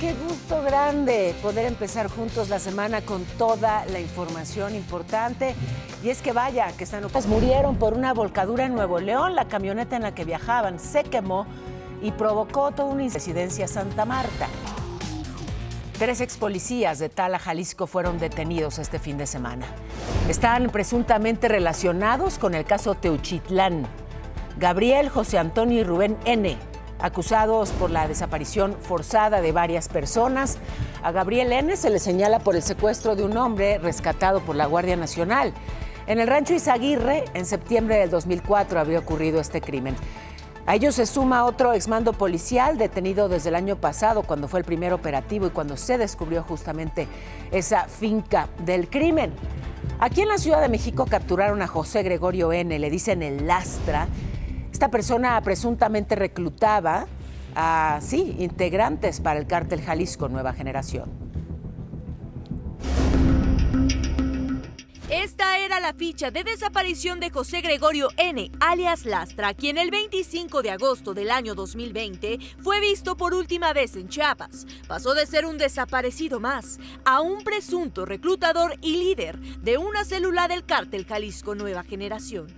qué gusto grande poder empezar juntos la semana con toda la información importante. Y es que vaya, que están murieron por una volcadura en Nuevo León. La camioneta en la que viajaban se quemó y provocó toda una incidencia Santa Marta. 3 expolicías de Tala, Jalisco, fueron detenidos este fin de semana. Están presuntamente relacionados con el caso Teuchitlán. Gabriel, José Antonio y Rubén N., acusados por la desaparición forzada de varias personas. A Gabriel N. se le señala por el secuestro de un hombre rescatado por la Guardia Nacional. En el rancho Izaguirre, en septiembre del 2004, había ocurrido este crimen. A ello se suma otro exmando policial detenido desde el año pasado, cuando fue el primer operativo y cuando se descubrió justamente esa finca del crimen. Aquí en la Ciudad de México capturaron a José Gregorio N., le dicen el Lastra. Esta persona presuntamente reclutaba a, integrantes para el cártel Jalisco Nueva Generación. Esta era la ficha de desaparición de José Gregorio N., alias Lastra, quien el 25 de agosto del año 2020 fue visto por última vez en Chiapas. Pasó de ser un desaparecido más a un presunto reclutador y líder de una célula del cártel Jalisco Nueva Generación.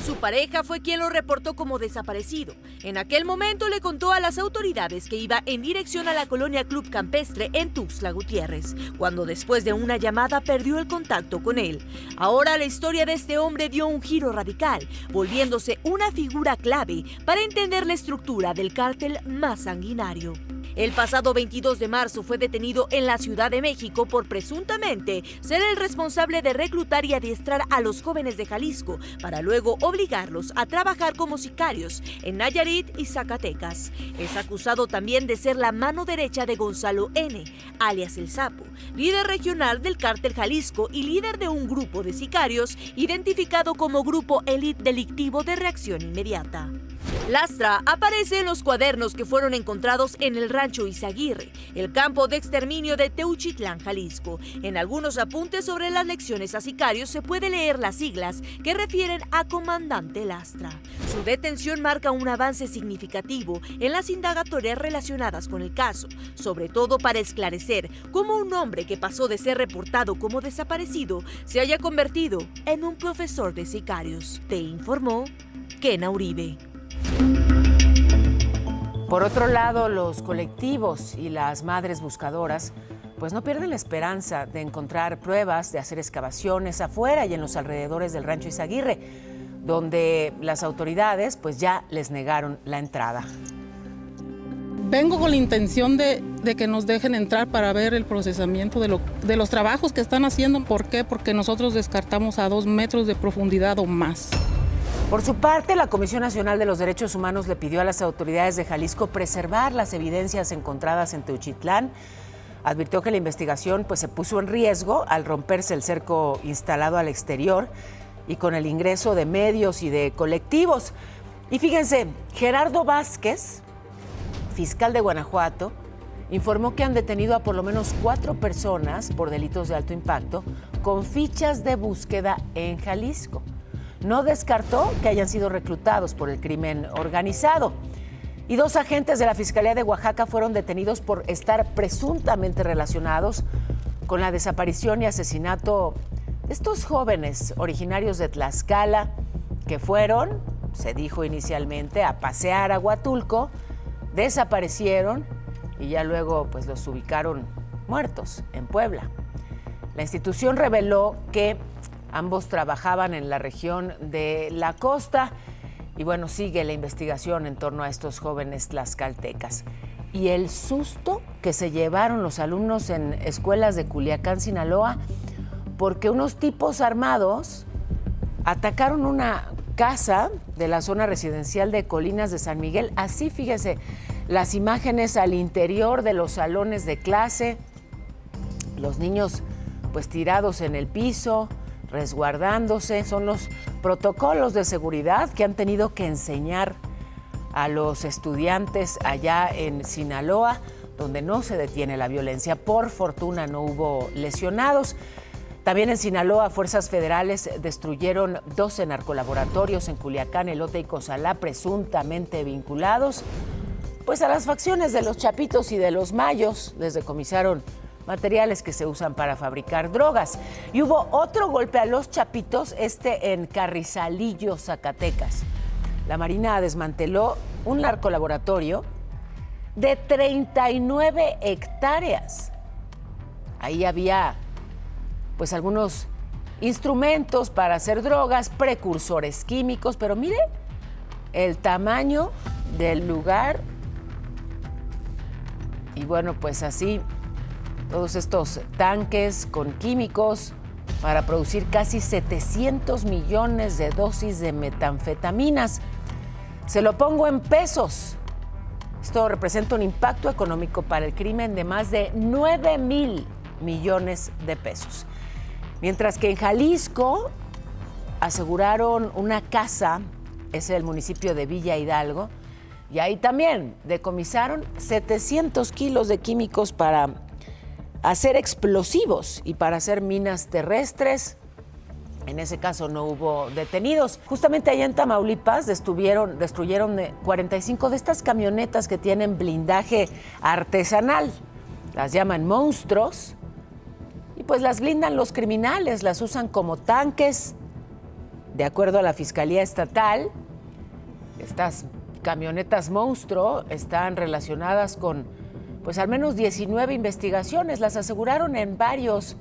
Su pareja fue quien lo reportó como desaparecido. En aquel momento le contó a las autoridades que iba en dirección a la colonia Club Campestre en Tuxtla Gutiérrez, cuando después de una llamada perdió el contacto con él. Ahora la historia de este hombre dio un giro radical, volviéndose una figura clave para entender la estructura del cártel más sanguinario. El pasado 22 de marzo fue detenido en la Ciudad de México por presuntamente ser el responsable de reclutar y adiestrar a los jóvenes de Jalisco para luego obligarlos a trabajar como sicarios en Nayarit y Zacatecas. Es acusado también de ser la mano derecha de Gonzalo N., alias El Sapo, líder regional del cártel Jalisco y líder de un grupo de sicarios identificado como Grupo Elite Delictivo de Reacción Inmediata. Lastra aparece en los cuadernos que fueron encontrados en el rancho Izaguirre, el campo de exterminio de Teuchitlán, Jalisco. En algunos apuntes sobre las lecciones a sicarios se puede leer las siglas que refieren a Comandante Lastra. Su detención marca un avance significativo en las indagatorias relacionadas con el caso, sobre todo para esclarecer cómo un hombre que pasó de ser reportado como desaparecido se haya convertido en un profesor de sicarios. Te informó Kena Uribe. Por otro lado, los colectivos y las madres buscadoras pues no pierden la esperanza de encontrar pruebas, de hacer excavaciones afuera y en los alrededores del rancho Izaguirre, donde las autoridades pues ya les negaron la entrada. Vengo con la intención de que nos dejen entrar para ver el procesamiento de los trabajos que están haciendo. ¿Por qué? Porque nosotros descartamos a 2 metros de profundidad o más. Por su parte, la Comisión Nacional de los Derechos Humanos le pidió a las autoridades de Jalisco preservar las evidencias encontradas en Teuchitlán. Advirtió que la investigación pues, se puso en riesgo al romperse el cerco instalado al exterior y con el ingreso de medios y de colectivos. Y fíjense, Gerardo Vázquez, fiscal de Guanajuato, informó que han detenido a por lo menos 4 personas por delitos de alto impacto con fichas de búsqueda en Jalisco. No descartó que hayan sido reclutados por el crimen organizado. Y 2 agentes de la Fiscalía de Oaxaca fueron detenidos por estar presuntamente relacionados con la desaparición y asesinato de estos jóvenes originarios de Tlaxcala que fueron, se dijo inicialmente, a pasear a Huatulco, desaparecieron y ya luego pues los ubicaron muertos en Puebla. La institución reveló que ambos trabajaban en la región de la costa y bueno, sigue la investigación en torno a estos jóvenes tlaxcaltecas. Y el susto que se llevaron los alumnos en escuelas de Culiacán, Sinaloa, porque unos tipos armados atacaron una casa de la zona residencial de Colinas de San Miguel. Así, fíjese, las imágenes al interior de los salones de clase, los niños pues tirados en el piso, resguardándose. Son los protocolos de seguridad que han tenido que enseñar a los estudiantes allá en Sinaloa, donde no se detiene la violencia. Por fortuna no hubo lesionados. También en Sinaloa, fuerzas federales destruyeron 12 narcolaboratorios en Culiacán, Elote y Cozalá, presuntamente vinculados pues a las facciones de los Chapitos y de los Mayos. Les decomisaron materiales que se usan para fabricar drogas. Y hubo otro golpe a los Chapitos, en Carrizalillo, Zacatecas. La Marina desmanteló un narcolaboratorio de 39 hectáreas. Ahí había, pues, algunos instrumentos para hacer drogas, precursores químicos, pero mire el tamaño del lugar. Y bueno, pues así, todos estos tanques con químicos para producir casi 700 millones de dosis de metanfetaminas. Se lo pongo en pesos. Esto representa un impacto económico para el crimen de más de 9,000 millones de pesos. Mientras que en Jalisco aseguraron una casa, es el municipio de Villa Hidalgo, y ahí también decomisaron 700 kilos de químicos para hacer explosivos y para hacer minas terrestres. En ese caso no hubo detenidos. Justamente allá en Tamaulipas destruyeron 45 de estas camionetas que tienen blindaje artesanal. Las llaman monstruos y pues las blindan los criminales, las usan como tanques. De acuerdo a la Fiscalía Estatal, estas camionetas monstruo están relacionadas con pues al menos 19 investigaciones. Las aseguraron en varios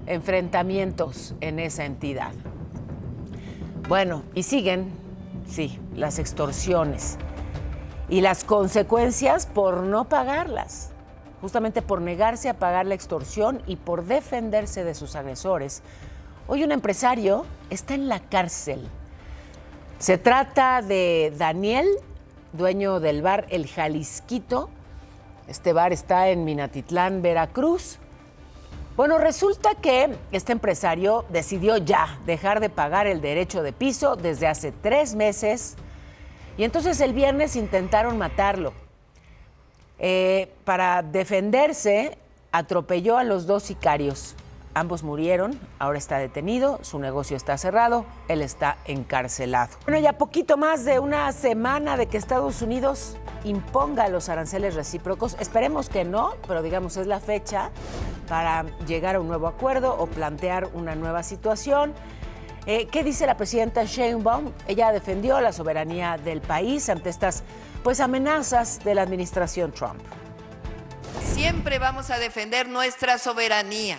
enfrentamientos en esa entidad. Bueno, y siguen, sí, las extorsiones y las consecuencias por no pagarlas, justamente por negarse a pagar la extorsión y por defenderse de sus agresores. Hoy un empresario está en la cárcel. Se trata de Daniel, dueño del bar El Jalisquito. Este bar está en Minatitlán, Veracruz. Bueno, resulta que este empresario decidió ya dejar de pagar el derecho de piso desde hace 3 meses y entonces el viernes intentaron matarlo. Para defenderse, atropelló a los 2 sicarios. Ambos murieron, ahora está detenido, su negocio está cerrado, él está encarcelado. Bueno, ya poquito más de una semana de que Estados Unidos imponga los aranceles recíprocos. Esperemos que no, pero digamos es la fecha para llegar a un nuevo acuerdo o plantear una nueva situación. ¿Qué dice la presidenta Sheinbaum? Ella defendió la soberanía del país ante estas pues amenazas de la administración Trump. Siempre vamos a defender nuestra soberanía,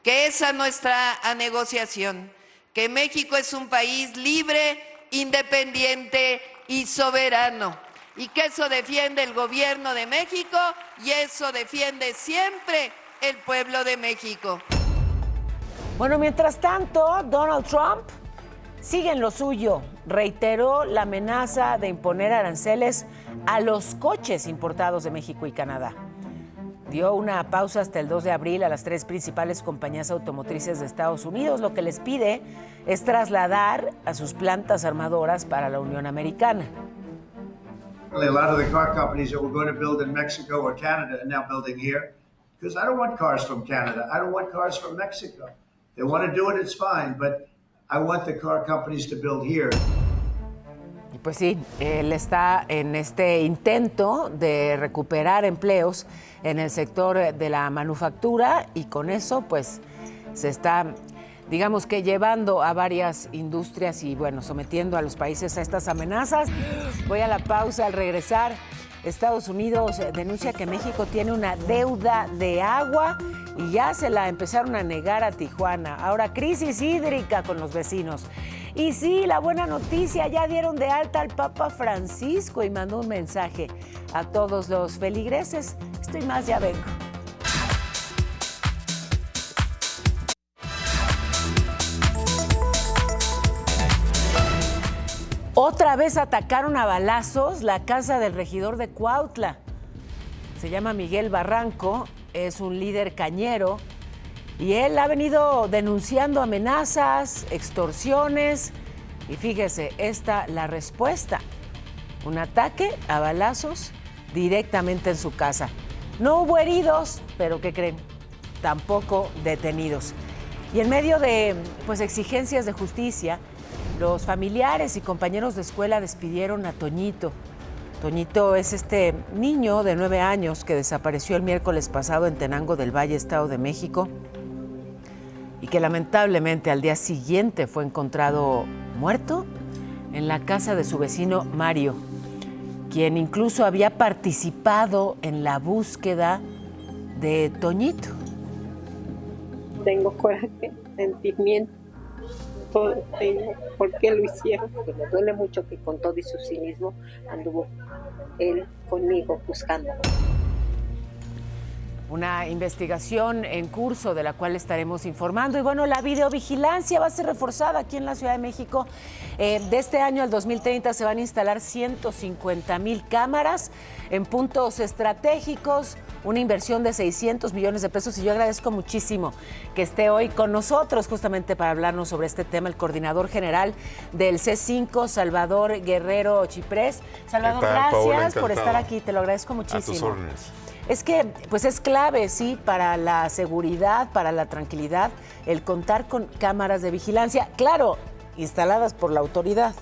que esa no está a negociación, que México es un país libre, independiente y soberano, y que eso defiende el gobierno de México y eso defiende siempre el pueblo de México. Bueno, mientras tanto, Donald Trump sigue en lo suyo. Reiteró la amenaza de imponer aranceles a los coches importados de México y Canadá. Dio una pausa hasta el 2 de abril a las 3 principales compañías automotrices de Estados Unidos. Lo que les pide es trasladar a sus plantas armadoras para la Unión Americana. A lot of the car companies that were going to build in Mexico or Canada are now building here because I don't want cars from Canada. I don't want cars from Mexico. They want to do it, it's fine, but I want the car companies to build here. Y pues sí, él está en este intento de recuperar empleos en el sector de la manufactura y con eso pues se está, digamos que llevando a varias industrias y bueno, sometiendo a los países a estas amenazas. Voy a la pausa. Al regresar, Estados Unidos denuncia que México tiene una deuda de agua y ya se la empezaron a negar a Tijuana. Ahora crisis hídrica con los vecinos. Y sí, la buena noticia, ya dieron de alta al Papa Francisco y mandó un mensaje a todos los feligreses. Esto y más, ya vengo. Otra vez atacaron a balazos la casa del regidor de Cuautla. Se llama Miguel Barranco, es un líder cañero y él ha venido denunciando amenazas, extorsiones y fíjese, la respuesta, un ataque a balazos directamente en su casa. No hubo heridos, pero ¿qué creen? Tampoco detenidos. Y en medio de exigencias de justicia, los familiares y compañeros de escuela despidieron a Toñito, Toñito es este niño de 9 años que desapareció el miércoles pasado en Tenango del Valle, Estado de México, y que lamentablemente al día siguiente fue encontrado muerto en la casa de su vecino Mario, quien incluso había participado en la búsqueda de Toñito. Tengo coraje, sentimiento, todo tengo. ¿Por qué lo hicieron? Porque me duele mucho que con todo y su cinismo anduvo él conmigo buscando. Una investigación en curso de la cual estaremos informando. Y bueno, la videovigilancia va a ser reforzada aquí en la Ciudad de México. De este año al 2030 se van a instalar 150,000 cámaras en puntos estratégicos, una inversión de 600 millones de pesos. Y yo agradezco muchísimo que esté hoy con nosotros justamente para hablarnos sobre este tema el coordinador general del C5, Salvador Guerrero Chiprés. Salvador, gracias por estar aquí, te lo agradezco muchísimo. A tus órdenes. Es que pues es clave, sí, para la seguridad, para la tranquilidad, el contar con cámaras de vigilancia, claro, instaladas por la autoridad.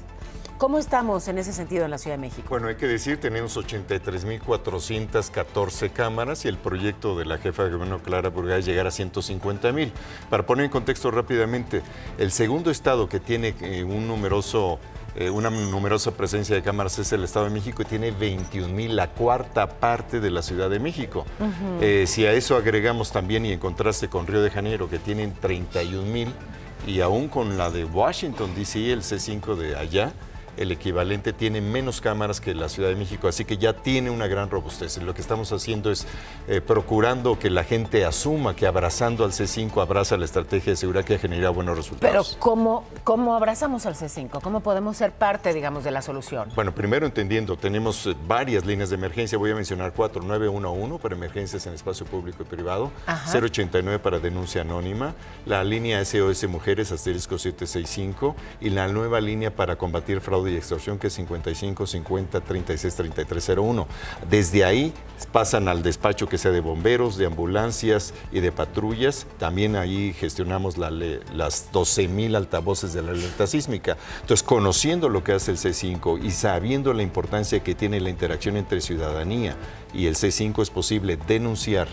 ¿Cómo estamos en ese sentido en la Ciudad de México? Bueno, hay que decir, tenemos 83,414 cámaras y el proyecto de la jefa de gobierno Clara Burgay es llegar a 150,000. Para poner en contexto rápidamente, el segundo estado que tiene una numerosa presencia de cámaras es el Estado de México y tiene 21,000, la cuarta parte de la Ciudad de México. Si a eso agregamos también y en contraste con Río de Janeiro, que tienen 31,000, y aún con la de Washington, D.C., el C5 de allá, el equivalente tiene menos cámaras que la Ciudad de México, así que ya tiene una gran robustez. Lo que estamos haciendo es procurando que la gente asuma que abrazando al C5 abraza la estrategia de seguridad que genera buenos resultados. Pero ¿cómo abrazamos al C5? ¿Cómo podemos ser parte, digamos, de la solución? Bueno, primero entendiendo, tenemos varias líneas de emergencia, voy a mencionar 4, 911 para emergencias en espacio público y privado, 089 para denuncia anónima, la línea SOS Mujeres *765 y la nueva línea para combatir fraude y extorsión, que es 55 50 36 33 01. Desde ahí pasan al despacho que sea de bomberos, de ambulancias y de patrullas. También ahí gestionamos las 12,000 altavoces de la alerta sísmica. Entonces, conociendo lo que hace el C5 y sabiendo la importancia que tiene la interacción entre ciudadanía y el C5, es posible denunciar,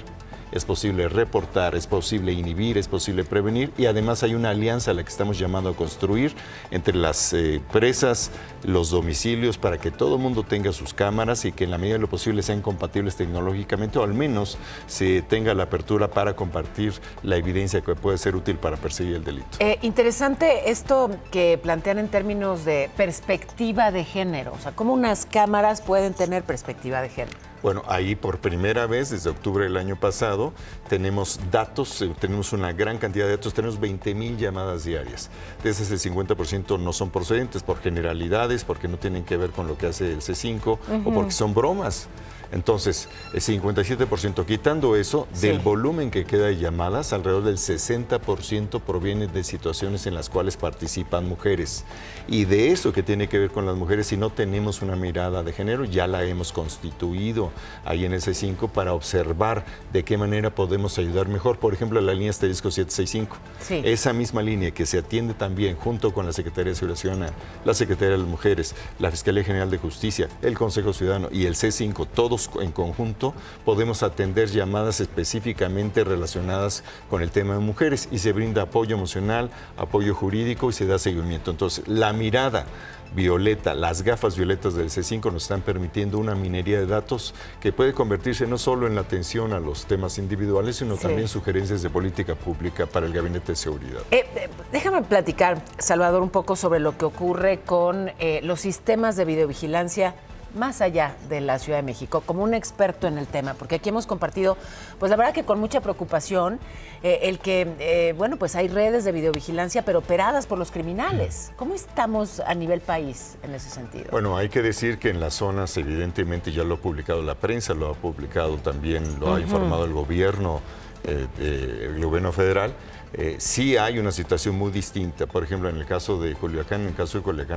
es posible reportar, es posible inhibir, es posible prevenir, y además hay una alianza a la que estamos llamando a construir entre las empresas, los domicilios, para que todo el mundo tenga sus cámaras y que en la medida de lo posible sean compatibles tecnológicamente, o al menos se tenga la apertura para compartir la evidencia que puede ser útil para perseguir el delito. Interesante esto que plantean en términos de perspectiva de género, o sea, ¿cómo unas cámaras pueden tener perspectiva de género? Bueno, ahí por primera vez, desde octubre del año pasado, tenemos datos, tenemos una gran cantidad de datos, tenemos 20,000 llamadas diarias. De esas el 50% no son procedentes por generalidades, porque no tienen que ver con lo que hace el C5 o porque son bromas. Entonces, el 57%, quitando eso, del volumen que queda de llamadas, alrededor del 60% proviene de situaciones en las cuales participan mujeres. Y de eso que tiene que ver con las mujeres, si no tenemos una mirada de género, ya la hemos constituido ahí en el C5 para observar de qué manera podemos ayudar mejor. Por ejemplo, la línea asterisco 765. Esa misma línea que se atiende también junto con la Secretaría de Seguridad Ciudadana, la Secretaría de las Mujeres, la Fiscalía General de Justicia, el Consejo Ciudadano y el C5, todos en conjunto podemos atender llamadas específicamente relacionadas con el tema de mujeres y se brinda apoyo emocional, apoyo jurídico y se da seguimiento. Entonces, la mirada violeta, las gafas violetas del C5 nos están permitiendo una minería de datos que puede convertirse no solo en la atención a los temas individuales, sino también sugerencias de política pública para el Gabinete de Seguridad. Déjame platicar, Salvador, un poco sobre lo que ocurre con los sistemas de videovigilancia más allá de la Ciudad de México, como un experto en el tema, porque aquí hemos compartido, pues la verdad que con mucha preocupación, el que, bueno, pues hay redes de videovigilancia, pero operadas por los criminales. ¿Cómo estamos a nivel país en ese sentido? Bueno, hay que decir que en las zonas, evidentemente, ya lo ha publicado la prensa, lo ha publicado también, lo ha informado el gobierno, el gobierno federal. Sí hay una situación muy distinta. Por ejemplo, en el caso de Culiacán,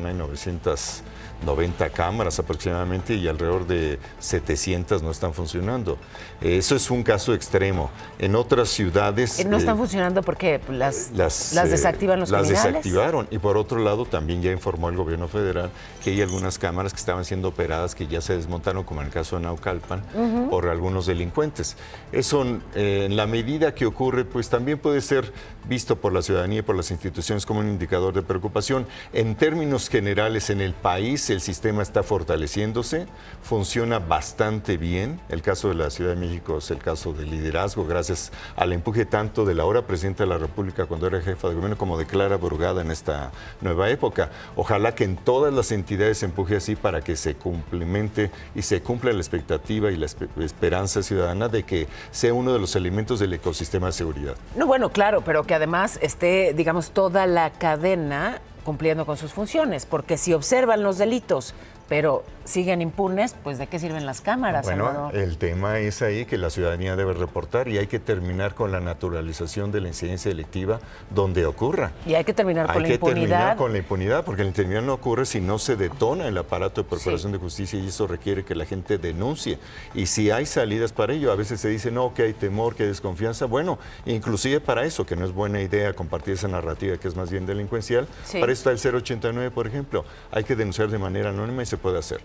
hay 990 cámaras aproximadamente y alrededor de 700 no están funcionando. Eso es un caso extremo. En otras ciudades... ¿No están funcionando porque las desactivan los criminales? Las desactivaron. Y por otro lado, también ya informó el gobierno federal que hay algunas cámaras que estaban siendo operadas que ya se desmontaron, como en el caso de Naucalpan, por algunos delincuentes. Eso, en la medida que ocurre, pues también puede ser visto por la ciudadanía y por las instituciones como un indicador de preocupación. En términos generales, en el país el sistema está fortaleciéndose, funciona bastante bien. El caso de la Ciudad de México es el caso de liderazgo, gracias al empuje tanto de la ahora Presidenta de la República cuando era jefa de gobierno como de Clara Brugada en esta nueva época. Ojalá que en todas las entidades se empuje así para que se complemente y se cumpla la expectativa y la esperanza ciudadana de que sea uno de los elementos del ecosistema de seguridad. No, bueno, claro, pero que además esté, digamos, toda la cadena cumpliendo con sus funciones, porque si observan los delitos, pero siguen impunes, pues ¿de qué sirven las cámaras, Bueno, Salvador? el tema es ahí que la ciudadanía debe reportar y hay que terminar con la naturalización de la incidencia delictiva donde ocurra. Y hay que terminar con la impunidad. Hay que terminar con la impunidad, porque la impunidad no ocurre si no se detona el aparato de procuración de justicia y eso requiere que la gente denuncie. Y si hay salidas para ello, a veces se dice, no, que hay temor, que hay desconfianza. Bueno, inclusive para eso, que no es buena idea compartir esa narrativa que es más bien delincuencial, para eso está el 089, por ejemplo. Hay que denunciar de manera anónima y se puede hacer.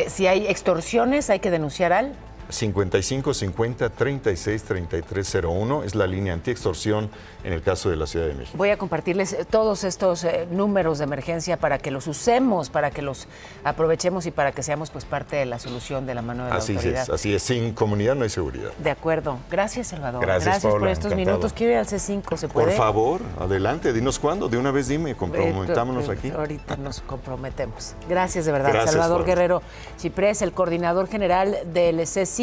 Si hay extorsiones, hay que denunciar al 55 50 36 33 01 es la línea antiextorsión en el caso de la Ciudad de México. Voy a compartirles todos estos números de emergencia para que los usemos, para que los aprovechemos y para que seamos pues parte de la solución de la mano de la autoridad. Así es. Sin comunidad no hay seguridad. De acuerdo. Gracias, Salvador. Gracias Paula, por estos encantado. minutos. Quiero ir al C5, ¿se puede? Por favor, adelante, dinos cuándo. De una vez dime, comprometámonos aquí. Ahorita nos comprometemos. Gracias, de verdad. Gracias, Salvador Paula. Guerrero Chiprés, el coordinador general del C5.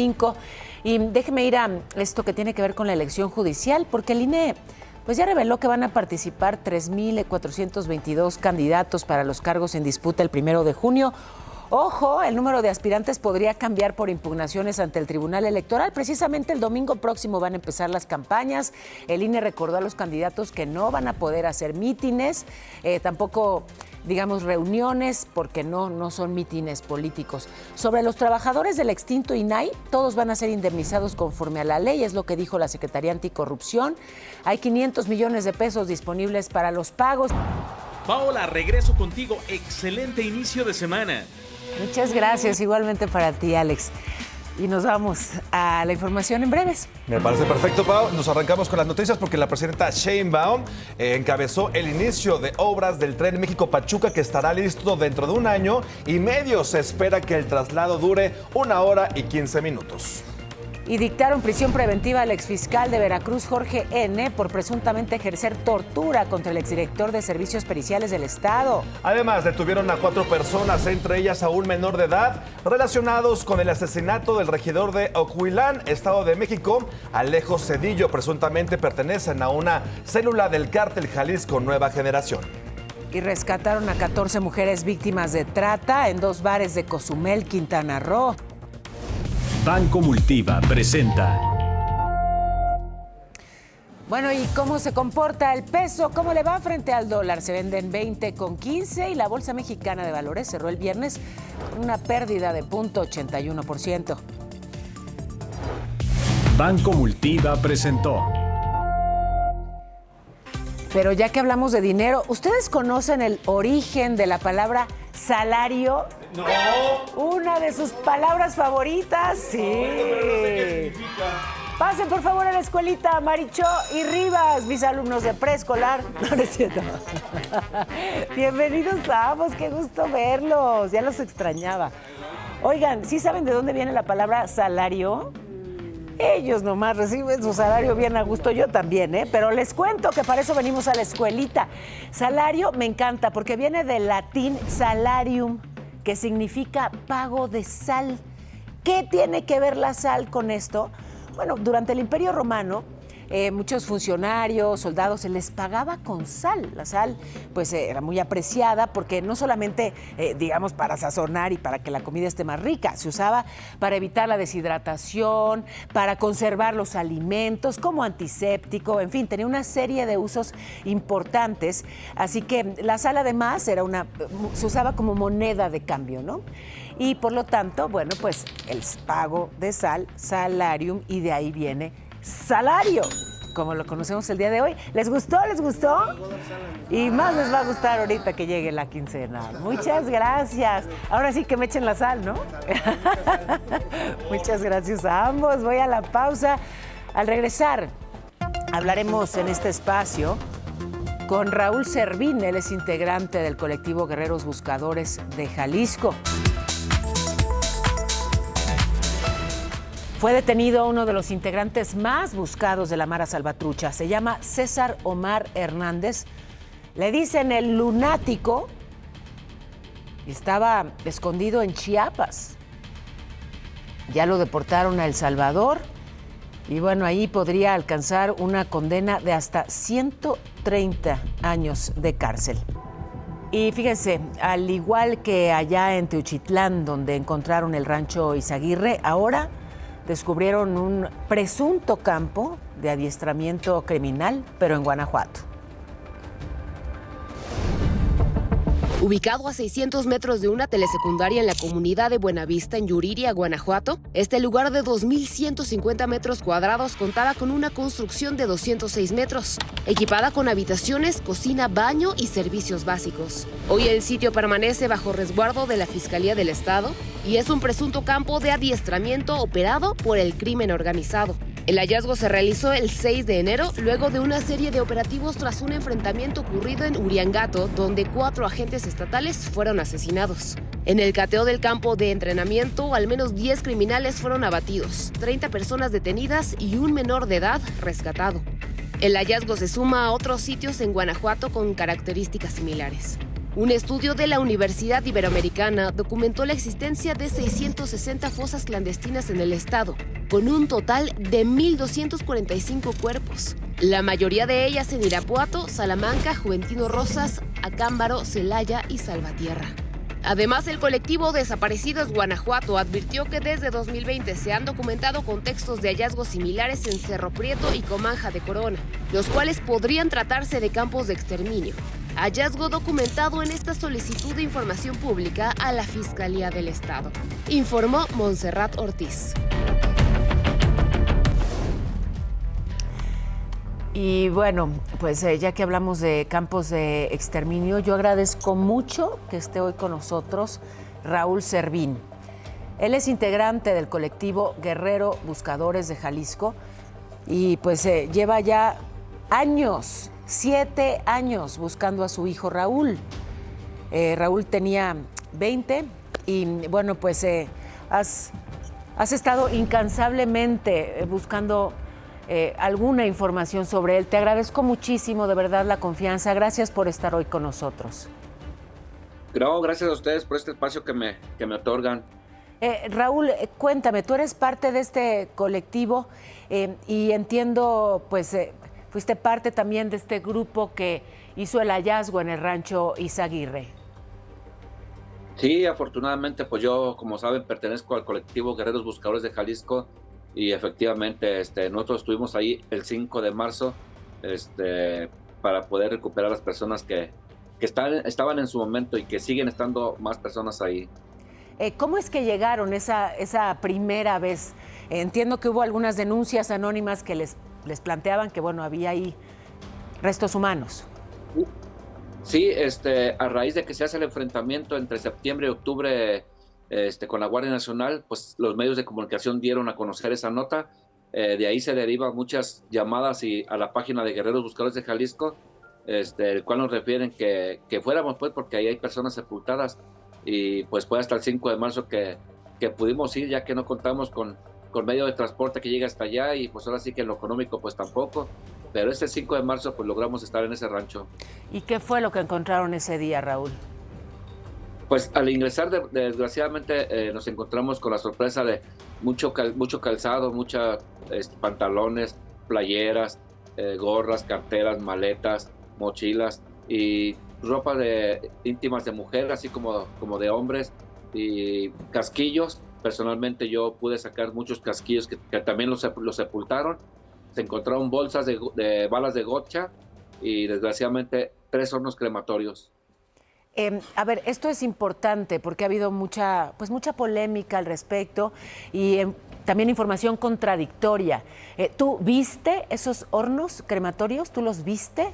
Y déjeme ir a esto que tiene que ver con la elección judicial, porque el INE pues ya reveló que van a participar 3,422 candidatos para los cargos en disputa el 1 de junio. Ojo, el número de aspirantes podría cambiar por impugnaciones ante el Tribunal Electoral. Precisamente el domingo próximo van a empezar las campañas. El INE recordó a los candidatos que no van a poder hacer mítines, tampoco, digamos, reuniones, porque no son mítines políticos. Sobre los trabajadores del extinto INAI, todos van a ser indemnizados conforme a la ley, es lo que dijo la Secretaría Anticorrupción. Hay 500 millones de pesos disponibles para los pagos. Paola, regreso contigo. Excelente inicio de semana. Muchas gracias, igualmente para ti, Alex. Y nos vamos a la información en breves. Me parece perfecto, Pau. Nos arrancamos con las noticias porque la presidenta Sheinbaum encabezó el inicio de obras del tren México-Pachuca que estará listo dentro de 1 año y medio. Se espera que el traslado dure 1 hora y 15 minutos. Y dictaron prisión preventiva al exfiscal de Veracruz, Jorge N., por presuntamente ejercer tortura contra el exdirector de Servicios Periciales del Estado. Además, detuvieron a 4 personas, entre ellas a un menor de edad, relacionados con el asesinato del regidor de Ocuilán, Estado de México, Alejo Cedillo. Presuntamente pertenecen a una célula del cártel Jalisco Nueva Generación. Y rescataron a 14 mujeres víctimas de trata en 2 bares de Cozumel, Quintana Roo. Banco Multiva presenta. Bueno, ¿y cómo se comporta el peso? ¿Cómo le va frente al dólar? Se vende en 20,15 y la Bolsa Mexicana de Valores cerró el viernes con una pérdida de 0.81%. Banco Multiva presentó. Pero ya que hablamos de dinero, ¿ustedes conocen el origen de la palabra salario? No. Una de sus palabras favoritas, sí. No, sé qué significa. Pasen por favor a la escuelita Marichó y Rivas, mis alumnos de preescolar. No es cierto. Bienvenidos ambos, qué gusto verlos, ya los extrañaba. Oigan, ¿sí saben de dónde viene la palabra salario? Ellos nomás reciben su salario bien a gusto, yo también, pero les cuento que para eso venimos a la escuelita. Salario me encanta porque viene del latín salarium, que significa pago de sal. ¿Qué tiene que ver la sal con esto? Bueno, durante el Imperio Romano, muchos funcionarios, soldados, se les pagaba con sal. La sal pues era muy apreciada porque no solamente, digamos, para sazonar y para que la comida esté más rica, se usaba para evitar la deshidratación, para conservar los alimentos, como antiséptico, en fin, tenía una serie de usos importantes. Así que la sal además se usaba como moneda de cambio, ¿no? Y por lo tanto, bueno, pues el pago de sal, salarium, y de ahí viene salario, como lo conocemos el día de hoy. ¿Les gustó? ¿Les gustó? Y más les va a gustar ahorita que llegue la quincena. Muchas gracias. Ahora sí que me echen la sal, ¿no? Muchas gracias a ambos. Voy a la pausa. Al regresar, hablaremos en este espacio con Raúl Servín. Él es integrante del colectivo Guerreros Buscadores de Jalisco. Fue detenido uno de los integrantes más buscados de la Mara Salvatrucha. Se llama César Omar Hernández. Le dicen el lunático y estaba escondido en Chiapas. Ya lo deportaron a El Salvador y bueno, ahí podría alcanzar una condena de hasta 130 años de cárcel. Y fíjense, al igual que allá en Teochitlán, donde encontraron el rancho Izaguirre, ahora descubrieron un presunto campo de adiestramiento criminal, pero en Guanajuato. Ubicado a 600 metros de una telesecundaria en la comunidad de Buenavista, en Yuriria, Guanajuato, este lugar de 2.150 metros cuadrados contaba con una construcción de 206 metros, equipada con habitaciones, cocina, baño y servicios básicos. Hoy el sitio permanece bajo resguardo de la Fiscalía del Estado y es un presunto campo de adiestramiento operado por el crimen organizado. El hallazgo se realizó el 6 de enero, luego de una serie de operativos tras un enfrentamiento ocurrido en Uriangato, donde 4 agentes estatales fueron asesinados. En el cateo del campo de entrenamiento, al menos 10 criminales fueron abatidos, 30 personas detenidas y un menor de edad rescatado. El hallazgo se suma a otros sitios en Guanajuato con características similares. Un estudio de la Universidad Iberoamericana documentó la existencia de 660 fosas clandestinas en el estado, con un total de 1.245 cuerpos. La mayoría de ellas en Irapuato, Salamanca, Juventino Rosas, Acámbaro, Celaya y Salvatierra. Además, el colectivo Desaparecidos Guanajuato advirtió que desde 2020 se han documentado contextos de hallazgos similares en Cerro Prieto y Comanja de Corona, los cuales podrían tratarse de campos de exterminio. Hallazgo documentado en esta solicitud de información pública a la Fiscalía del Estado, informó Montserrat Ortiz. Y bueno, pues ya que hablamos de campos de exterminio, yo agradezco mucho que esté hoy con nosotros Raúl Servín. Él es integrante del colectivo Guerrero Buscadores de Jalisco y pues lleva ya años, 7 años buscando a su hijo Raúl. Raúl tenía 20 y bueno, pues has estado incansablemente buscando alguna información sobre él. Te agradezco muchísimo, de verdad, la confianza. Gracias por estar hoy con nosotros. No, gracias a ustedes por este espacio que me otorgan. Raúl, cuéntame, tú eres parte de este colectivo y entiendo, pues, fuiste parte también de este grupo que hizo el hallazgo en el rancho Izaguirre. Sí, afortunadamente, pues yo, como saben, pertenezco al colectivo Guerreros Buscadores de Jalisco y efectivamente nosotros estuvimos ahí el 5 de marzo para poder recuperar a las personas que estaban en su momento y que siguen estando más personas ahí. ¿Cómo es que llegaron esa primera vez? Entiendo que hubo algunas denuncias anónimas que les planteaban que, bueno, había ahí restos humanos. Sí, a raíz de que se hace el enfrentamiento entre septiembre y octubre con la Guardia Nacional, pues los medios de comunicación dieron a conocer esa nota. De ahí se derivan muchas llamadas a la página de Guerreros Buscadores de Jalisco, el cual nos refieren que fuéramos, pues, porque ahí hay personas sepultadas. Y pues fue hasta el 5 de marzo que pudimos ir, ya que no contamos con medio de transporte que llegue hasta allá, y pues ahora sí que en lo económico pues tampoco. Pero ese 5 de marzo pues logramos estar en ese rancho. ¿Y qué fue lo que encontraron ese día, Raúl? Pues al ingresar, desgraciadamente, nos encontramos con la sorpresa de mucho calzado, muchos pantalones, playeras, gorras, carteras, maletas, mochilas y ropa íntimas de mujer, así como de hombres, y casquillos. Personalmente yo pude sacar muchos casquillos que también los sepultaron. Se encontraron bolsas de balas de gocha y desgraciadamente 3 hornos crematorios. A ver, esto es importante porque ha habido mucha polémica al respecto y también información contradictoria. ¿Tú viste esos hornos crematorios? ¿Tú los viste?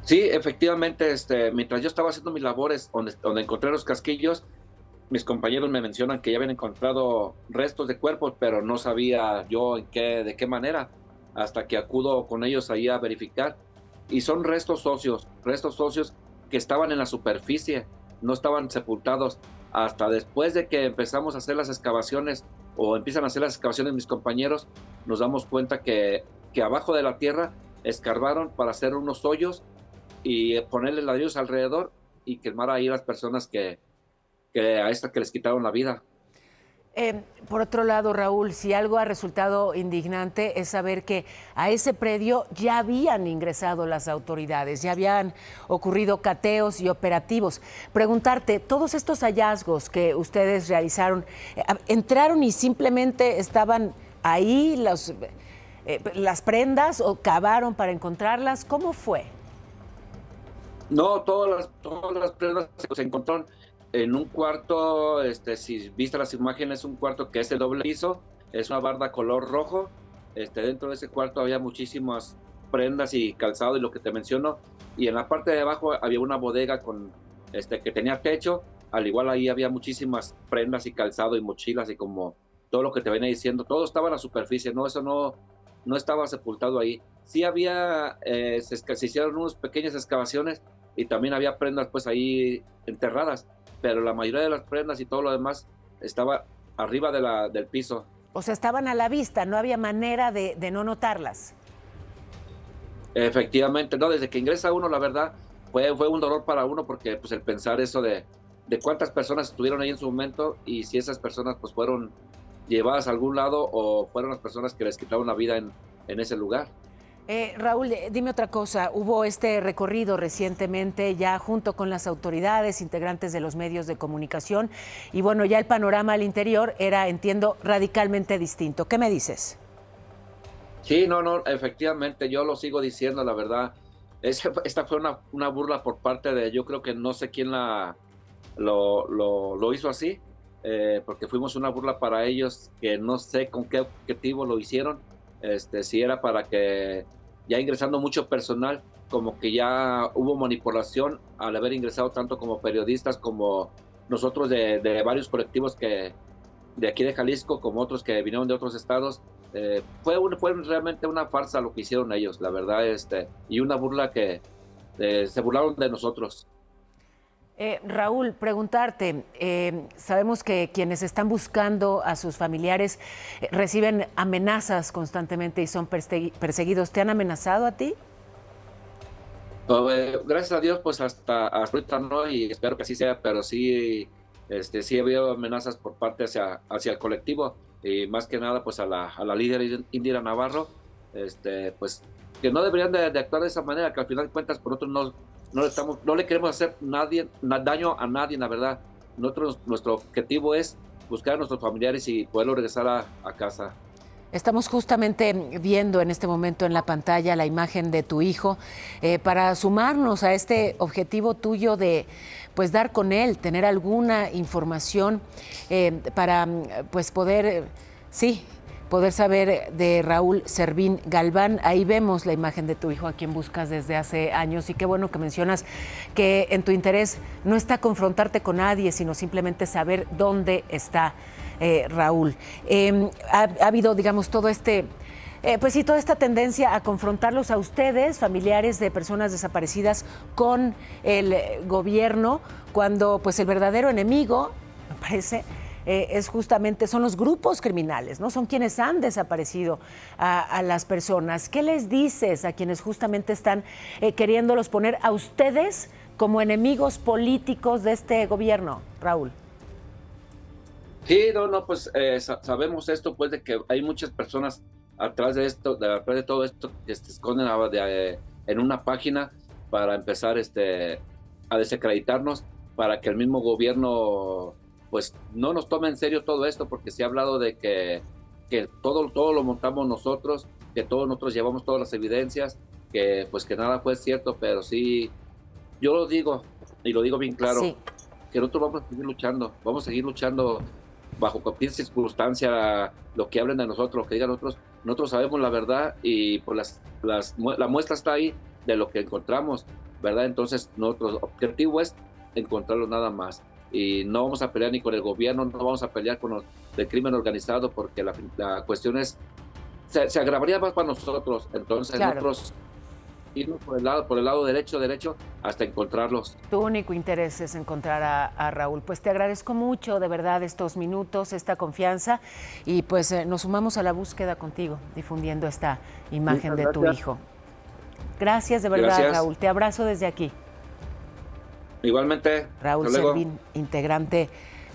Sí, efectivamente, mientras yo estaba haciendo mis labores, donde encontré los casquillos, mis compañeros me mencionan que ya habían encontrado restos de cuerpos, pero no sabía yo de qué manera, hasta que acudo con ellos ahí a verificar. Y son restos óseos que estaban en la superficie, no estaban sepultados. Hasta después de que empezamos a hacer las excavaciones, o empiezan a hacer las excavaciones mis compañeros, nos damos cuenta que abajo de la tierra escarbaron para hacer unos hoyos y ponerle ladrillos alrededor y quemar ahí a las personas que les quitaron la vida. Por otro lado, Raúl, si algo ha resultado indignante es saber que a ese predio ya habían ingresado las autoridades, ya habían ocurrido cateos y operativos. Preguntarte, todos estos hallazgos que ustedes realizaron, ¿entraron y simplemente estaban ahí las prendas o cavaron para encontrarlas? ¿Cómo fue? No, todas las prendas se encontraron en un cuarto, si viste las imágenes, un cuarto que es de doble piso, es una barda color rojo. Dentro de ese cuarto había muchísimas prendas y calzado y lo que te menciono, y en la parte de abajo había una bodega que tenía techo. Al igual ahí había muchísimas prendas y calzado y mochilas y como todo lo que te venía diciendo, todo estaba en la superficie, eso no estaba sepultado ahí. Sí había, se hicieron unas pequeñas excavaciones y también había prendas pues ahí enterradas, pero la mayoría de las prendas y todo lo demás estaba arriba del piso. O sea, estaban a la vista, no había manera de no notarlas. Efectivamente, no, desde que ingresa uno, la verdad, fue un dolor para uno porque pues el pensar eso de cuántas personas estuvieron ahí en su momento y si esas personas pues fueron llevadas a algún lado o fueron las personas que les quitaron la vida en ese lugar. Raúl, dime otra cosa, hubo este recorrido recientemente ya junto con las autoridades, integrantes de los medios de comunicación y bueno, ya el panorama al interior era, entiendo, radicalmente distinto. ¿Qué me dices? Sí, no, efectivamente, yo lo sigo diciendo, la verdad. Esta fue una burla por parte de, yo creo que no sé quién lo hizo así, porque fuimos una burla para ellos, que no sé con qué objetivo lo hicieron, si era para que ya ingresando mucho personal, como que ya hubo manipulación al haber ingresado tanto como periodistas como nosotros de varios colectivos de aquí de Jalisco, como otros que vinieron de otros estados. Fue realmente una farsa lo que hicieron ellos, la verdad, y una burla que se burlaron de nosotros. Raúl, preguntarte, sabemos que quienes están buscando a sus familiares reciben amenazas constantemente y son perseguidos. ¿Te han amenazado a ti? Gracias a Dios, pues hasta ahorita no, y espero que así sea, pero sí, sí ha habido amenazas por parte hacia el colectivo, y más que nada pues a la líder Indira Navarro, pues que no deberían de actuar de esa manera, que al final de cuentas por nosotros no le queremos hacer daño a nadie, la verdad. Nuestro objetivo es buscar a nuestros familiares y poderlos regresar a casa. Estamos justamente viendo en este momento en la pantalla la imagen de tu hijo para sumarnos a este objetivo tuyo de pues dar con él, tener alguna información para pues poder saber de Raúl Servín Galván. Ahí vemos la imagen de tu hijo a quien buscas desde hace años y qué bueno que mencionas que en tu interés no está confrontarte con nadie, sino simplemente saber dónde está Raúl. Ha habido, digamos, toda esta tendencia a confrontarlos a ustedes, familiares de personas desaparecidas, con el gobierno, cuando pues el verdadero enemigo, me parece, son los grupos criminales, ¿no? Son quienes han desaparecido a las personas. ¿Qué les dices a quienes justamente están queriéndolos poner a ustedes como enemigos políticos de este gobierno, Raúl? Sí, pues sabemos esto, pues de que hay muchas personas atrás de todo esto que se esconden en una página para empezar a desacreditarnos, para que el mismo gobierno pues no nos tome en serio todo esto, porque se ha hablado de que todo lo montamos nosotros, que todos nosotros llevamos todas las evidencias, que pues que nada fue cierto, pero sí, yo lo digo, y lo digo bien claro, sí, que nosotros vamos a seguir luchando bajo cualquier circunstancia, lo que hablen de nosotros, lo que digan nosotros sabemos la verdad, y pues la muestra está ahí de lo que encontramos, ¿verdad? Entonces nuestro objetivo es encontrarlo nada más, y no vamos a pelear ni con el gobierno, no vamos a pelear con los del crimen organizado, porque la cuestión es, se agravaría más para nosotros, entonces claro, nosotros irnos por el lado derecho hasta encontrarlos. Tu único interés es encontrar a Raúl. Pues te agradezco mucho, de verdad, estos minutos, esta confianza, y pues nos sumamos a la búsqueda contigo, difundiendo esta imagen de tu hijo. Gracias, de verdad, gracias, Raúl. Te abrazo desde aquí. Igualmente. Raúl Servín, integrante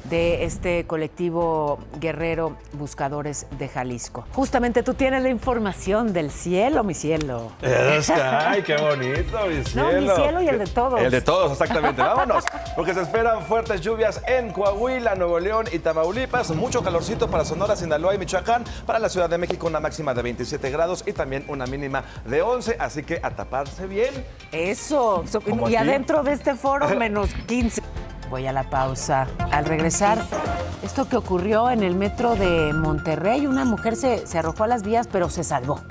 de este colectivo guerrero Buscadores de Jalisco. Justamente tú tienes la información del cielo, mi cielo. ¡Ay, qué bonito, mi cielo! No, mi cielo y el de todos. El de todos, exactamente. Vámonos, porque se esperan fuertes lluvias en Coahuila, Nuevo León y Tamaulipas. Mucho calorcito para Sonora, Sinaloa y Michoacán. Para la Ciudad de México, una máxima de 27 grados y también una mínima de 11. Así que a taparse bien. Eso. Y adentro de este foro, menos 15. Voy a la pausa. Al regresar, esto que ocurrió en el metro de Monterrey, una mujer se arrojó a las vías, pero se salvó.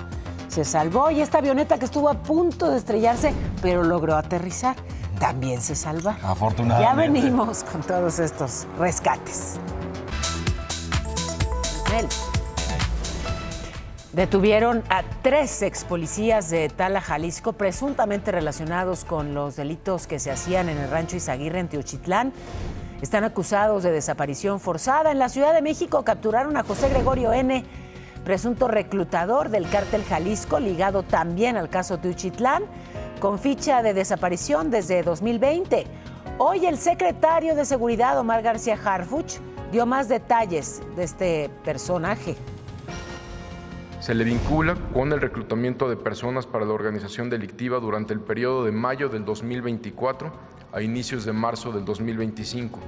Se salvó, y esta avioneta que estuvo a punto de estrellarse, pero logró aterrizar, también se salva. Afortunadamente. Ya venimos con todos estos rescates. Detuvieron a 3 expolicías de Tala, Jalisco, presuntamente relacionados con los delitos que se hacían en el Rancho Izaguirre, en Teochitlán. Están acusados de desaparición forzada. En la Ciudad de México capturaron a José Gregorio N., presunto reclutador del cártel Jalisco, ligado también al caso Teochitlán, con ficha de desaparición desde 2020. Hoy el secretario de Seguridad, Omar García Harfuch, dio más detalles de este personaje. Se le vincula con el reclutamiento de personas para la organización delictiva durante el periodo de mayo del 2024 a inicios de marzo del 2025.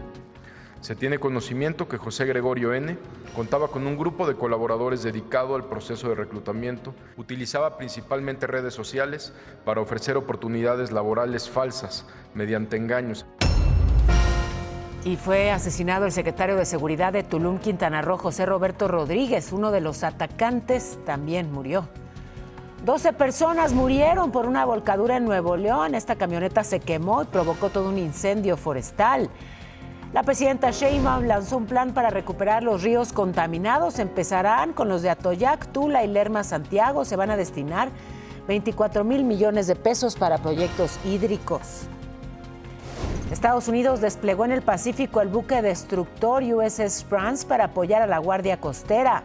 Se tiene conocimiento que José Gregorio N. contaba con un grupo de colaboradores dedicado al proceso de reclutamiento. Utilizaba principalmente redes sociales para ofrecer oportunidades laborales falsas mediante engaños. Y fue asesinado el secretario de Seguridad de Tulum, Quintana Roo, José Roberto Rodríguez. Uno de los atacantes también murió. 12 personas murieron por una volcadura en Nuevo León. Esta camioneta se quemó y provocó todo un incendio forestal. La presidenta Sheinbaum lanzó un plan para recuperar los ríos contaminados. Empezarán con los de Atoyac, Tula y Lerma, Santiago. Se van a destinar 24,000 millones de pesos para proyectos hídricos. Estados Unidos desplegó en el Pacífico el buque destructor USS France para apoyar a la Guardia Costera.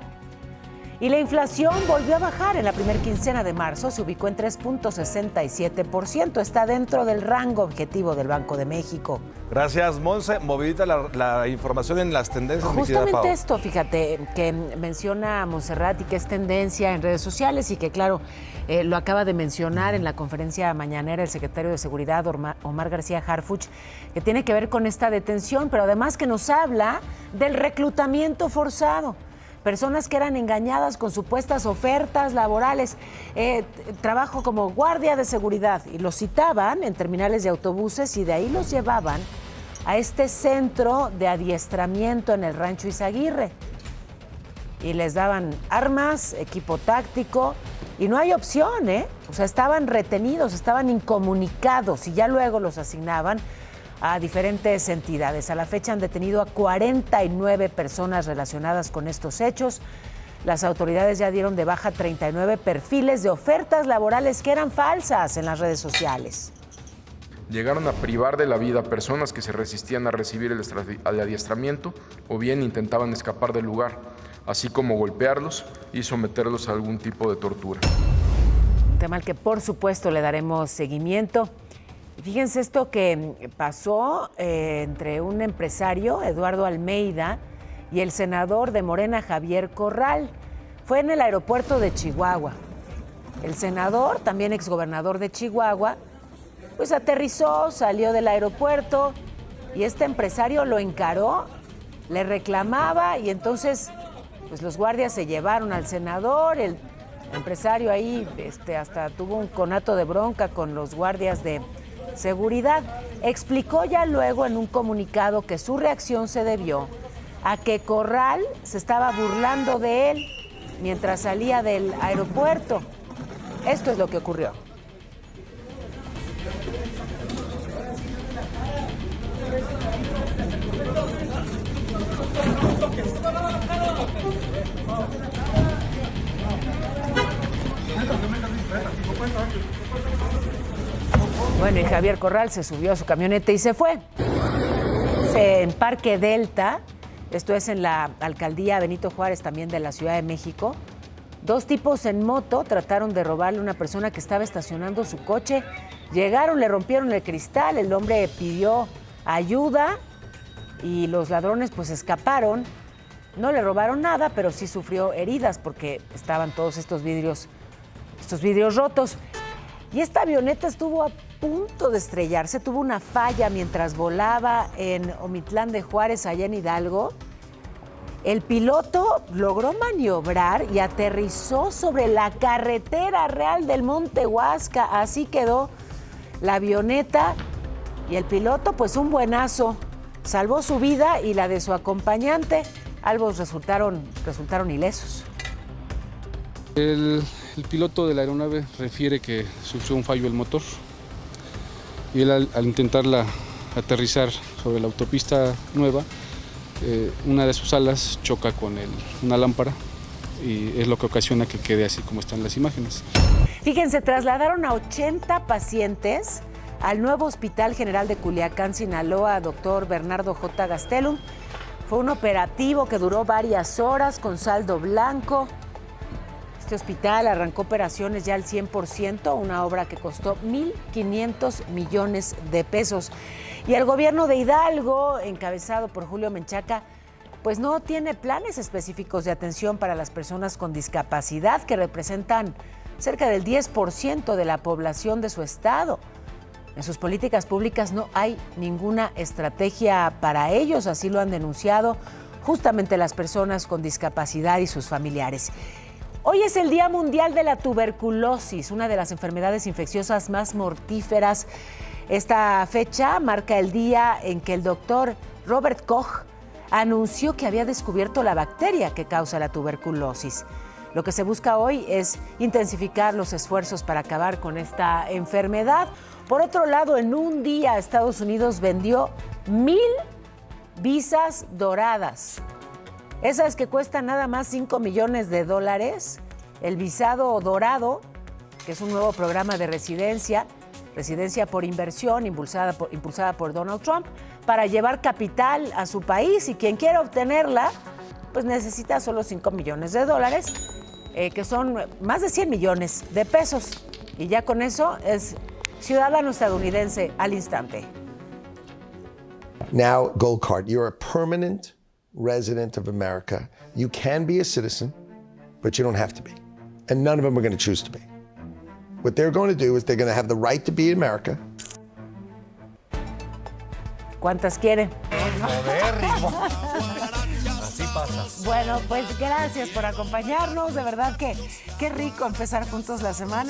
Y la inflación volvió a bajar. En la primera quincena de marzo se ubicó en 3.67%. Está dentro del rango objetivo del Banco de México. Gracias, Monse. Movidita la información en las tendencias. Justamente esto, fíjate, que menciona Montserrat y que es tendencia en redes sociales y que, claro, lo acaba de mencionar en la conferencia mañanera el secretario de Seguridad, Omar García Harfuch, que tiene que ver con esta detención, pero además que nos habla del reclutamiento forzado. Personas que eran engañadas con supuestas ofertas laborales, trabajo como guardia de seguridad, y los citaban en terminales de autobuses y de ahí los llevaban a este centro de adiestramiento en el Rancho Izaguirre. Y les daban armas, equipo táctico, y no hay opción, O sea, estaban retenidos, estaban incomunicados y ya luego los asignaban a diferentes entidades. A la fecha han detenido a 49 personas relacionadas con estos hechos. Las autoridades ya dieron de baja 39 perfiles de ofertas laborales que eran falsas en las redes sociales. Llegaron a privar de la vida a personas que se resistían a recibir el adiestramiento o bien intentaban escapar del lugar, así como golpearlos y someterlos a algún tipo de tortura. Un tema al que por supuesto le daremos seguimiento. Fíjense esto que pasó entre un empresario, Eduardo Almeida, y el senador de Morena, Javier Corral. fue en el aeropuerto de Chihuahua. El senador, también exgobernador de Chihuahua, pues aterrizó, salió del aeropuerto y este empresario lo encaró, le reclamaba y entonces pues los guardias se llevaron al senador. El empresario ahí hasta tuvo un conato de bronca con los guardias de seguridad. Explicó ya luego en un comunicado que su reacción se debió a que Corral se estaba burlando de él mientras salía del aeropuerto. Esto es lo que ocurrió. Bueno, y Javier Corral se subió a su camioneta y se fue. En Parque Delta, esto es en la alcaldía Benito Juárez, también de la Ciudad de México, 2 tipos en moto trataron de robarle a una persona que estaba estacionando su coche. Llegaron, le rompieron el cristal, el hombre pidió ayuda y los ladrones pues escaparon. No le robaron nada, pero sí sufrió heridas porque estaban todos estos vidrios rotos. Y esta avioneta estuvo a punto de estrellarse, tuvo una falla mientras volaba en Omitlán de Juárez, allá en Hidalgo. El piloto logró maniobrar y aterrizó sobre la carretera real del Monte Huasca. Así quedó la avioneta y el piloto, pues un buenazo. Salvó su vida y la de su acompañante. Ambos resultaron ilesos. El piloto de la aeronave refiere que sufrió un fallo del motor y él al intentarla aterrizar sobre la autopista nueva, una de sus alas choca con una lámpara y es lo que ocasiona que quede así como están las imágenes. Fíjense, trasladaron a 80 pacientes al nuevo Hospital General de Culiacán, Sinaloa, doctor Bernardo J. Gastelum. Fue un operativo que duró varias horas con saldo blanco. Este hospital arrancó operaciones ya al 100%, una obra que costó 1.500 millones de pesos. Y el gobierno de Hidalgo, encabezado por Julio Menchaca, pues no tiene planes específicos de atención para las personas con discapacidad, que representan cerca del 10% de la población de su estado. En sus políticas públicas no hay ninguna estrategia para ellos, así lo han denunciado justamente las personas con discapacidad y sus familiares. Hoy es el Día Mundial de la Tuberculosis, una de las enfermedades infecciosas más mortíferas. Esta fecha marca el día en que el doctor Robert Koch anunció que había descubierto la bacteria que causa la tuberculosis. Lo que se busca hoy es intensificar los esfuerzos para acabar con esta enfermedad. Por otro lado, en un día Estados Unidos vendió 1,000 visas doradas. Esas que cuestan nada más $5 millones. El visado dorado, que es un nuevo programa de residencia por inversión impulsada por Donald Trump, para llevar capital a su país, y quien quiera obtenerla, pues necesita solo $5 millones, que son más de 100 millones de pesos. Y ya con eso es ciudadano estadounidense al instante. Now, Gold Card, you're a permanent resident of America. You can be a citizen, but you don't have to be. And none of them are going to choose to be. What they're going to do is they're going to have the right to be in America. ¿Cuántas quieren? Así pasa. Bueno, pues gracias por acompañarnos. De verdad que qué rico empezar juntos la semana.